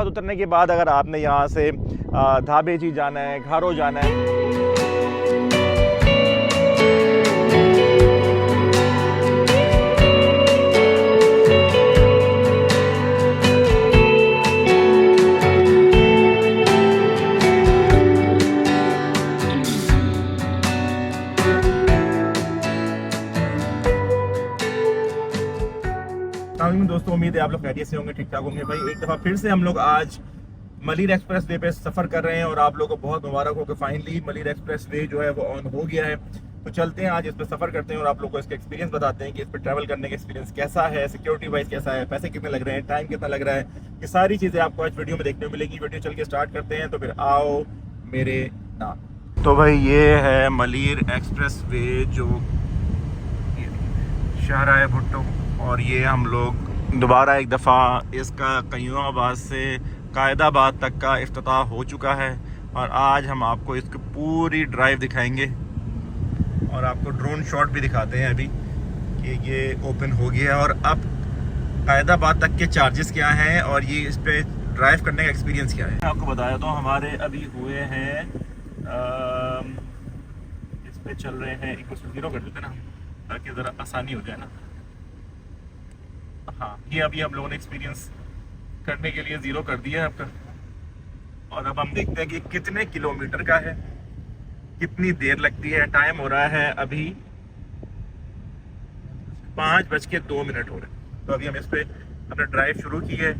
उतरने के बाद अगर आपने यहाँ से धाबेची जाना है, घारो जाना है, दोस्तों उम्मीद है आप लोग खैरियत से होंगे, ठीक ठाक होंगे। भाई एक दफ़ा फिर से हम लोग आज मलिर एक्सप्रेस वे पे सफ़र कर रहे हैं और आप लोगों को बहुत मुबारक हो कि फाइनली मलिर एक्सप्रेस वे जो है वो ऑन हो गया है। तो चलते हैं आज इस पर सफ़र करते हैं और आप लोगों को इसका एक्सपीरियंस बताते हैं कि इस पर ट्रैवल करने का एक्सपीरियंस कैसा है, सिक्योरिटी वाइज कैसा है, पैसे कितने लग रहे हैं, टाइम कितना लग रहा है, ये सारी चीज़ें आपको आज वीडियो में देखने को मिलेगी। वीडियो चल के स्टार्ट करते हैं, तो फिर आओ मेरे नाम। तो भाई ये है मलिर एक्सप्रेस वे जो शाहराह भुट्टो, और ये हम लोग दोबारा एक दफ़ा इसका कयूमाबाद से कायदाबाद तक का इफ्तिताह हो चुका है और आज हम आपको इसकी पूरी ड्राइव दिखाएंगे और आपको ड्रोन शॉट भी दिखाते हैं अभी कि ये ओपन हो गया है। और अब कायदाबाद तक के चार्जेस क्या हैं और ये इस पर ड्राइव करने का एक्सपीरियंस क्या है आपको बताया। तो हमारे अभी हुए हैं इस पर चल रहे हैं, एक उसको 0 कर देते ना ताकि ज़रा आसानी हो जाए ना। हाँ, ये अभी हम लोगों ने एक्सपीरियंस करने के लिए 0 कर दिया है आपका। और अब हम देखते हैं कि कितने किलोमीटर का है, कितनी देर लगती है। टाइम हो रहा है अभी 5:02 हो रहे हैं। तो अभी हम इस पे अपना ड्राइव शुरू की है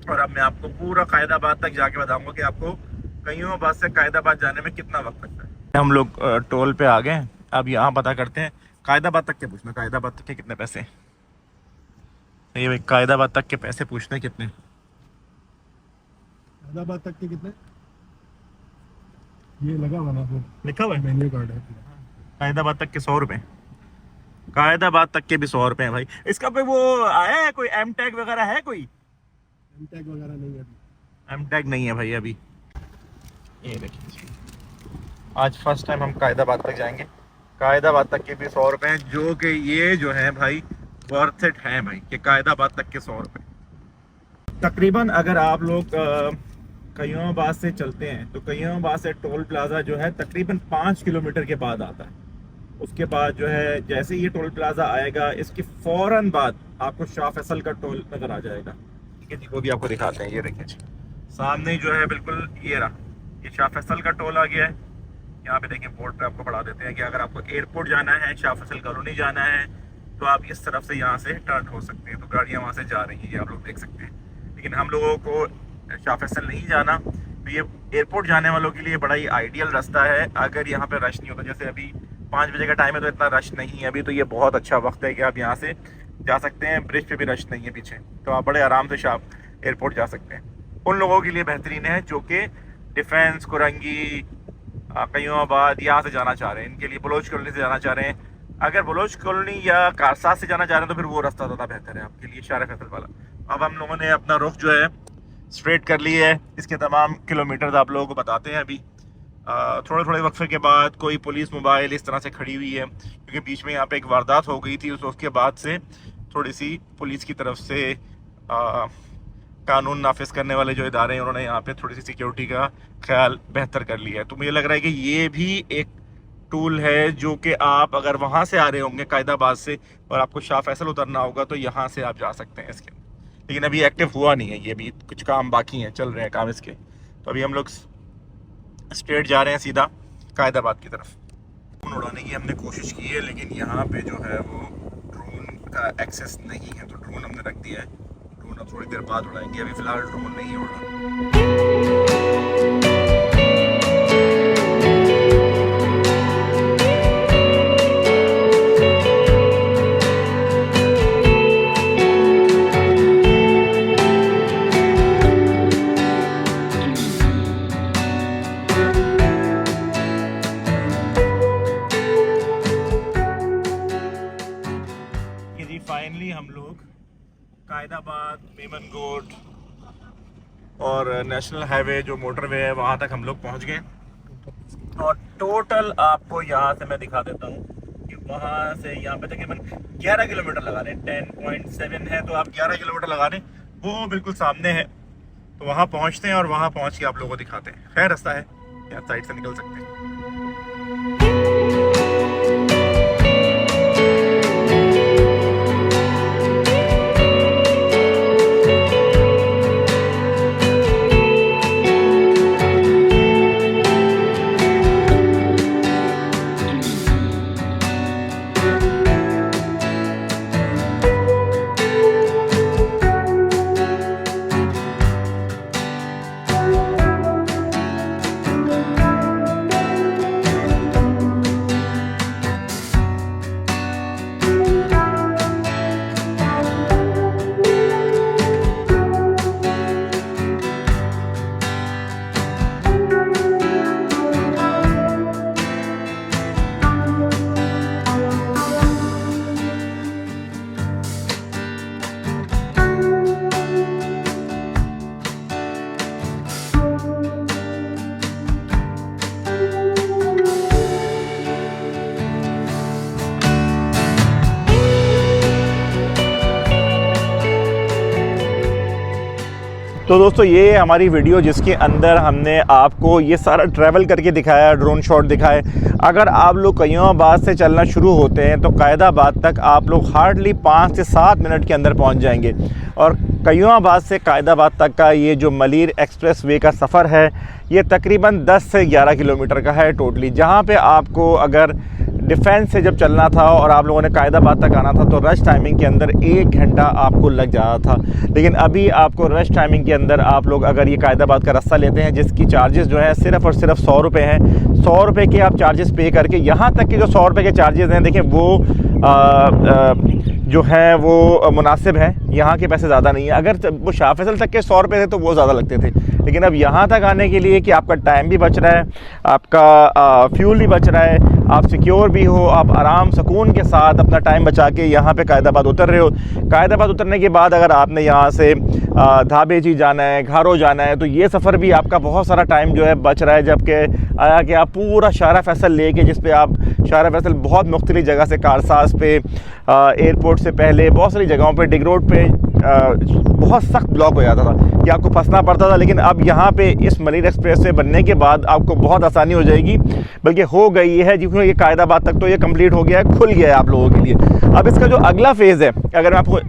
और अब मैं आपको पूरा कायदाबाद तक जाके बताऊंगा कि आपको कयूमाबाद से कायदाबाद जाने में कितना वक्त लगता है। हम लोग टोल पे आ गए, अब यहाँ पता करते हैं कायदाबाद तक के पूछना, कायदाबाद तक के कितने पैसे। ये भाई कायदाबाद तक के पैसे पूछने कितने, कायदाबाद तक के कितने, ये लगा हुआ ना, लिखा हुआ है मेन्यू कार्ड है। कायदाबाद तक के 100 रुपए, कायदाबाद तक के भी 100 रुपए हैं भाई। इसका पे वो आया है कोई एम टैग वगैरह है, कोई एम टैग वगैरह नहीं है अभी, एम टैग नहीं है भाई अभी। ये देखिए आज फर्स्ट टाइम हम कायदाबाद तक जाएंगे। कायदाबाद तक के भी 100 रुपए हैं, जो कि ये जो है भाई वर्थ इट है भाई, कि कायदाबाद तक के 100 रुपए। तकरीबन अगर आप लोग कयूमाबाद से चलते हैं तो कयूमाबाद से टोल प्लाजा जो है तकरीबन 5 किलोमीटर के बाद आता है। उसके बाद जो है जैसे ये टोल प्लाजा आएगा इसके फौरन बाद आपको शाह फैसल का टोल नजर आ जाएगा। ठीक है जी, वो भी आपको दिखाते हैं। ये देखिए जी सामने जो है बिल्कुल ये रहा, ये शाह फैसल का टोल आ गया है। यहाँ पे देखिए बोर्ड पे आपको पढ़ा देते हैं कि अगर आपको एयरपोर्ट जाना है, शाह फैसल कॉलोनी जाना है, तो आप इस तरफ से यहाँ से टर्न हो सकते हैं। तो गाड़ियाँ वहाँ से जा रही हैं, आप लोग देख सकते हैं। लेकिन हम लोगों को शाह फैसल नहीं जाना, तो ये एयरपोर्ट जाने वालों के लिए बड़ा ही आइडियल रास्ता है अगर यहाँ पे रश नहीं होता। जैसे अभी 5 बजे का टाइम है तो इतना रश नहीं है अभी, तो ये बहुत अच्छा वक्त है कि आप यहाँ से जा सकते हैं। ब्रिज पे भी रश नहीं है पीछे, तो आप बड़े आराम से शाह एयरपोर्ट जा सकते हैं। उन लोगों के लिए बेहतरीन है जो कि डिफेंस, कुरंगी, कयूमाबाद यहाँ से जाना चाह रहे हैं, इनके लिए बलोच कॉलोनी से जाना चाह रहे हैं। अगर बलोच कॉलोनी या कारसाज से जाना चाह रहे हैं तो फिर वो रास्ता ज़्यादा बेहतर है आपके लिए, शाह फैसल वाला। अब हम लोगों ने अपना रुख जो है स्ट्रेट कर ली है। इसके तमाम किलोमीटर्स आप लोगों को बताते हैं अभी। थोड़े थोड़े वक्फे के बाद कोई पुलिस मोबाइल इस तरह से खड़ी हुई है क्योंकि बीच में यहाँ पे एक वारदात हो गई थी। उसके बाद से थोड़ी सी पुलिस की तरफ से कानून नाफिज करने वाले जो इदारे हैं उन्होंने यहाँ पे थोड़ी सी सिक्योरिटी का ख्याल बेहतर कर लिया है। तो मुझे लग रहा है कि ये भी एक टूल है जो कि आप अगर वहाँ से आ रहे होंगे कायदाबाद से और आपको शाह फैसल उतरना होगा तो यहाँ से आप जा सकते हैं इसके। लेकिन अभी एक्टिव हुआ नहीं है ये, भी कुछ काम बाकी हैं, चल रहे हैं काम इसके। तो अभी हम लोग स्ट्रेट जा रहे हैं सीधा कायदाबाद की तरफ। ड्रोन उड़ाने की हमने कोशिश की है लेकिन यहाँ पे जो है वो ड्रोन का एक्सेस नहीं है, तो ड्रोन हमने रख दिया है। ड्रोन अब थोड़ी देर बाद उड़ाएंगे, अभी फ़िलहाल ड्रोन नहीं उड़ रहा। फाइनली हम लोग कायदाबाद, मेमनगोट और नेशनल हाईवे जो मोटरवे है वहाँ तक हम लोग पहुँच गए। और टोटल आपको यहाँ से मैं दिखा देता हूँ कि वहाँ से यहाँ पे तकरीबन 11 किलोमीटर लगा रहे हैं। 10.7 है तो आप 11 किलोमीटर लगा रहे हैं, वो बिल्कुल सामने है। तो वहाँ पहुँचते हैं और वहाँ पहुँच के आप लोगों को दिखाते हैं। खैर रास्ता है यार, साइड से निकल सकते हैं। तो दोस्तों ये हमारी वीडियो जिसके अंदर हमने आपको ये सारा ट्रैवल करके दिखाया, ड्रोन शॉट दिखाए। अगर आप लोग कयूमाबाद से चलना शुरू होते हैं तो कायदाबाद तक आप लोग हार्डली 5 से 7 मिनट के अंदर पहुंच जाएंगे। और कयूमाबाद से कायदाबाद तक का ये जो मलीर एक्सप्रेस वे का सफ़र है ये तकरीबन 10 से 11 किलोमीटर का है टोटली। जहाँ पे आपको अगर डिफेंस से जब चलना था और आप लोगों ने कायदाबाद तक आना था तो रश टाइमिंग के अंदर 1 घंटा आपको लग जाता था। लेकिन अभी आपको रश टाइमिंग के अंदर आप लोग अगर ये कायदाबाद का रास्ता लेते हैं जिसकी चार्जेस जो है सिर्फ़ और सिर्फ 100 रुपये हैं, 100 रुपये के आप चार्जेस पे करके यहाँ तक के जो 100 रुपये के चार्जेस हैं देखें वो जो है वो मुनासिब है। यहाँ के पैसे ज़्यादा नहीं है। अगर वो शाह फैसल तक के 100 रुपये थे तो वो ज़्यादा लगते थे, लेकिन अब यहाँ तक आने के लिए कि आपका टाइम भी बच रहा है, आपका फ्यूल भी बच रहा है, आप सिक्योर भी हो, आप आराम सुकून के साथ अपना टाइम बचा के यहाँ पे कायदाबाद उतर रहे हो। कायदाबाद उतरने के बाद अगर आपने यहाँ से धाबेची जाना है, घारो जाना है, तो ये सफ़र भी आपका बहुत सारा टाइम जो है बच रहा है। जबकि आया कि आप पूरा शारा फैसल लेके, जिस पे आप शारा फैसल बहुत मुख्तलिफ जगह से कारसाज पे, एयरपोर्ट से पहले बहुत सारी जगहों पे, डिग रोड पे बहुत सख्त ब्लॉक हो जाता था कि आपको फंसना पड़ता था। लेकिन अब यहाँ पे इस मलीर एक्सप्रेस वे बनने के बाद आपको बहुत आसानी हो जाएगी, बल्कि हो गई है, क्योंकि ये कायदाबाद तक तो ये कंप्लीट हो गया है, खुल गया है आप लोगों के लिए। अब इसका जो अगला फेज़ है, अगर मैं आपको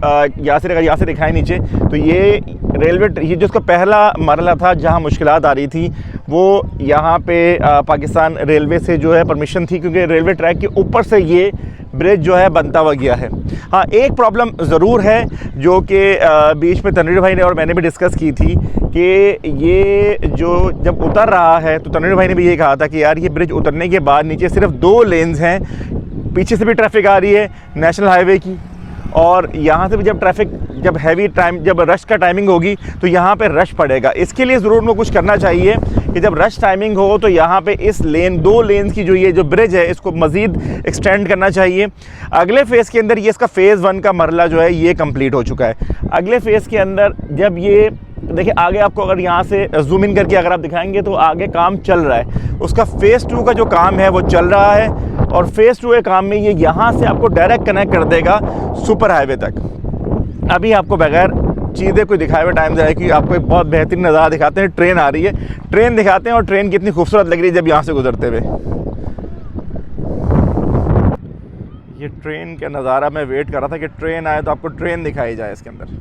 यहाँ से दिखाएं नीचे, तो ये रेलवे, ये जो इसका पहला मरला था जहाँ मुश्किलात आ रही थी वो यहाँ पे पाकिस्तान रेलवे से जो है परमिशन थी, क्योंकि रेलवे ट्रैक के ऊपर से ये ब्रिज जो है बनता हुआ गया है। हाँ, एक प्रॉब्लम ज़रूर है जो कि बीच में तनवीर भाई ने और मैंने भी डिस्कस की थी कि ये जो जब उतर रहा है तो तनवीर भाई ने भी ये कहा था कि यार ये ब्रिज उतरने के बाद नीचे सिर्फ 2 लेन्स हैं, पीछे से भी ट्रैफिक आ रही है नेशनल हाईवे की, और यहाँ से भी जब ट्रैफिक, जब हैवी टाइम, जब रश का टाइमिंग होगी तो यहाँ पे रश पड़ेगा। इसके लिए ज़रूर उनको कुछ करना चाहिए कि जब रश टाइमिंग हो तो यहाँ पे इस लेन, 2 लेन्स की जो ये जो ब्रिज है इसको मज़ीद एक्सटेंड करना चाहिए। अगले फ़ेज़ के अंदर ये इसका फ़ेज़ 1 का मरला जो है ये कंप्लीट हो चुका है। अगले फ़ेज़ के अंदर जब ये देखिए आगे आपको अगर यहाँ से जूम इन करके अगर आप दिखाएंगे तो आगे काम चल रहा है, उसका फ़ेज़ 2 का जो काम है वो चल रहा है, और फ़ेज़ 2 के काम में ये यहाँ से आपको डायरेक्ट कनेक्ट कर देगा सुपर हाईवे तक। अभी आपको बगैर चीज़ें कोई दिखाए हुए टाइम जाए कि आपको एक बहुत बेहतरीन नज़ारा दिखाते हैं। ट्रेन आ रही है, ट्रेन दिखाते हैं, और ट्रेन कितनी खूबसूरत लग रही है जब यहाँ से गुजरते हुए। ये ट्रेन का नज़ारा मैं वेट कर रहा था कि ट्रेन आए तो आपको ट्रेन दिखाई जाए इसके अंदर।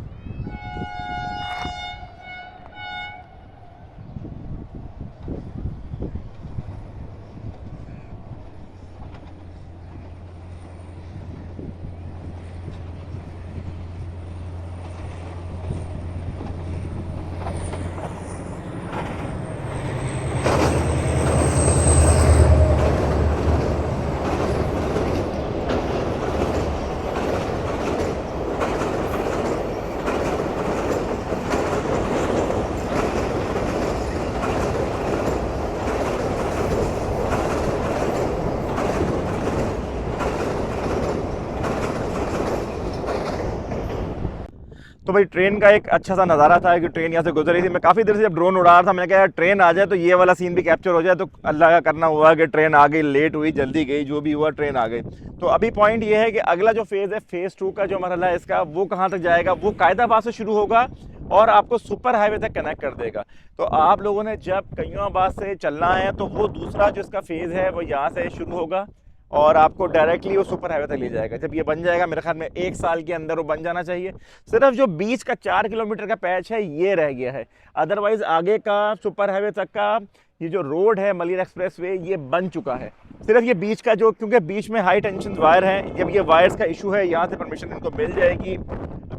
तो भाई ट्रेन का एक अच्छा सा नज़ारा था कि ट्रेन यहाँ से गुजर रही थी। मैं काफ़ी देर से जब ड्रोन उड़ा रहा था मैंने कहा यार ट्रेन आ जाए तो ये वाला सीन भी कैप्चर हो जाए, तो अल्लाह का करना हुआ कि ट्रेन आ गई, लेट हुई, जल्दी गई, जो भी हुआ ट्रेन आ गई। तो अभी पॉइंट ये है कि अगला जो फेज़ है, फ़ेज़ 2 का जो मरहला है इसका, वो कहाँ तक जाएगा, वो कायदाबाद से शुरू होगा और आपको सुपर हाईवे तक कनेक्ट कर देगा। तो आप लोगों ने जब कयूमाबाद से चलना है तो वो दूसरा जो इसका फेज़ है वो यहाँ से शुरू होगा और आपको डायरेक्टली वो सुपर हाईवे तक ले जाएगा। जब ये बन जाएगा मेरे ख्याल में 1 साल के अंदर वो बन जाना चाहिए। सिर्फ जो बीच का 4 किलोमीटर का पैच है ये रह गया है, अदरवाइज आगे का सुपर हाईवे तक का ये जो रोड है मलिर एक्सप्रेस वे ये बन चुका है। सिर्फ ये बीच का जो, क्योंकि बीच में हाई टेंशन वायर है, जब ये वायर्स का इशू है यहाँ से परमिशन इनको मिल जाएगी,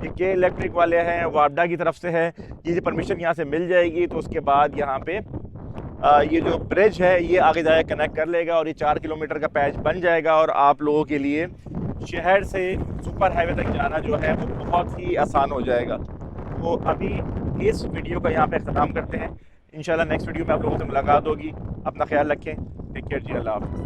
के इलेक्ट्रिक वाले हैं वापडा की तरफ से है, ये परमिशन यहाँ से मिल जाएगी तो उसके बाद यहाँ पे ये जो ब्रिज है ये आगे जाए कनेक्ट कर लेगा और ये 4 किलोमीटर का पैच बन जाएगा और आप लोगों के लिए शहर से सुपर हाईवे तक जाना जो है वो बहुत ही आसान हो जाएगा। तो अभी इस वीडियो का यहाँ पे ख़त्म करते हैं। इंशाल्लाह नेक्स्ट वीडियो में आप लोगों से मुलाकात होगी। अपना ख्याल रखें, टेक केयर जी, अल्लाह हाफ़िज़।